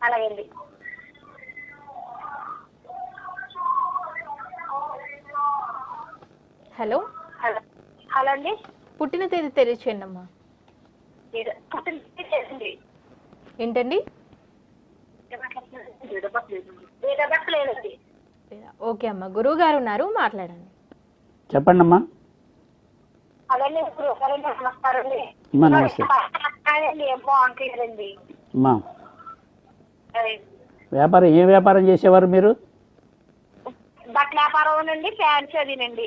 అలాగే అండి. Hello hello hello అండి. పుట్టిన తేదీ తెలియచేయండి అమ్మా. ఏంటండి? లేదండి. ఓకే అమ్మా, గురువు గారు ఉన్నారు, మాట్లాడండి. చెప్పండి అమ్మా. అలాగే నమస్కారం అండి. అమ్మా నమస్తే ఏం బాగుంటుందండి. అమ్మా, వ్యాపారం ఏ వ్యాపారం చేసేవారు మీరు? బట్టల వ్యాపారం అండి, ఫ్యాన్సీ అదినండి.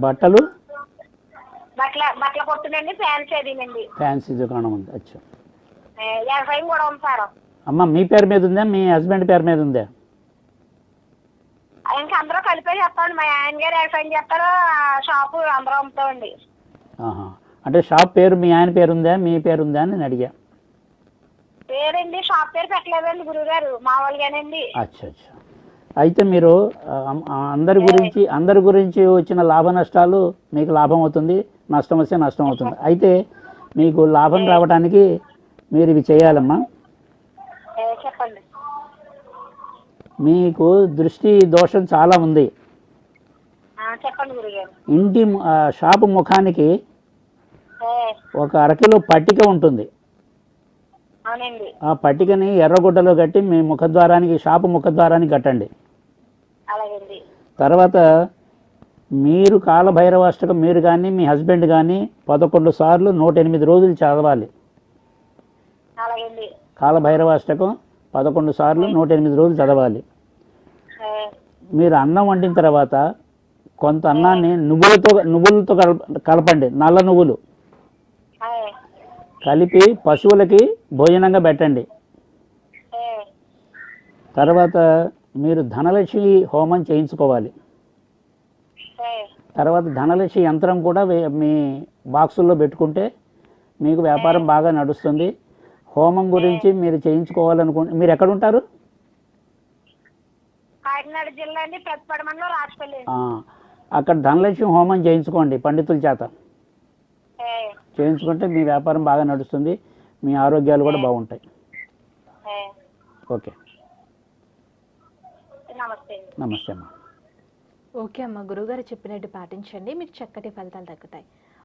బట్టలు బట్టల కొట్టునండి, ఫ్యాన్సీ అదినండి. ఫ్యాన్సీ దుకాణం ఉంది. అచ్చా. వ్యవసాయం కూడా ఉంది సార్. అమ్మ మీ పేరు మీద ఉందా, మీ హస్బెండ్ పేరు మీద ఉందా? ఇంకా అందరూ కలిపే చెప్తామండి. మా ఆయన గారు వ్యవసాయం చేస్తారు, షాపు అందరూ అమ్ముతామండి. అంటే షాప్ పేరు మీ ఆయన పేరు ఉందా, మీ పేరు ఉందా అని నేను అడిగా. పేరండి షాప్ పేరు పెట్టలేదండి గురువు గారు, మామూలుగానండి. అచ్చా అచ్చా. అయితే మీరు అందరి గురించి వచ్చిన లాభ నష్టాలు మీకు లాభం అవుతుంది, నష్టం వస్తే నష్టం అవుతుంది. అయితే మీకు లాభం రావడానికి మీరు ఇవి చేయాలమ్మా. చెప్పండి. మీకు దృష్టి దోషం చాలా ఉంది. చెప్పండి గురుగారు. ఇంటి షాపు ముఖానికి ఒక అరకిలో పట్టిక ఉంటుంది. అవునండి. ఆ పట్టికని ఎర్రగుడ్డలో కట్టి మీ ముఖద్వారానికి, షాపు ముఖద్వారానికి కట్టండి. అలాగండి. తర్వాత మీరు కాలభైరవాష్టకం మీరు కానీ మీ హస్బెండ్ కానీ 11 సార్లు 108 రోజులు చదవాలి. అలాగండి. కాలభైరవాష్టకం 11 సార్లు 108 రోజులు చదవాలి. మీరు అన్నం వండిన తర్వాత కొంత అన్నాన్ని నువ్వులతో కలపండి. నల్ల నువ్వులు కలిపి పశువులకి భోజనంగా పెట్టండి. తర్వాత మీరు ధనలక్ష్మి హోమం చేయించుకోవాలి. తర్వాత ధనలక్ష్మి యంత్రం కూడా మీ బాక్సుల్లో పెట్టుకుంటే మీకు వ్యాపారం బాగా నడుస్తుంది. హోమం గురించి మీరు చేయించుకోవాలనుకుంటే మీరు ఎక్కడ ఉంటారు? కాకినాడ జిల్లా అండి, ప్రతిపడ మండలం, రాజపల్లి. అక్కడ ధనలక్ష్మి హోమం చేయించుకోండి పండితుల చేత. చేయించుకుంటే మీ వ్యాపారం బాగా నడుస్తుంది, మీ ఆరోగ్యాలు కూడా బాగుంటాయి. ఓకే, నమస్తే అమ్మా. ఓకే అమ్మ, గురువుగారు చెప్పినట్టు పాటించండి, మీకు చక్కటి ఫలితాలు దక్కుతాయి.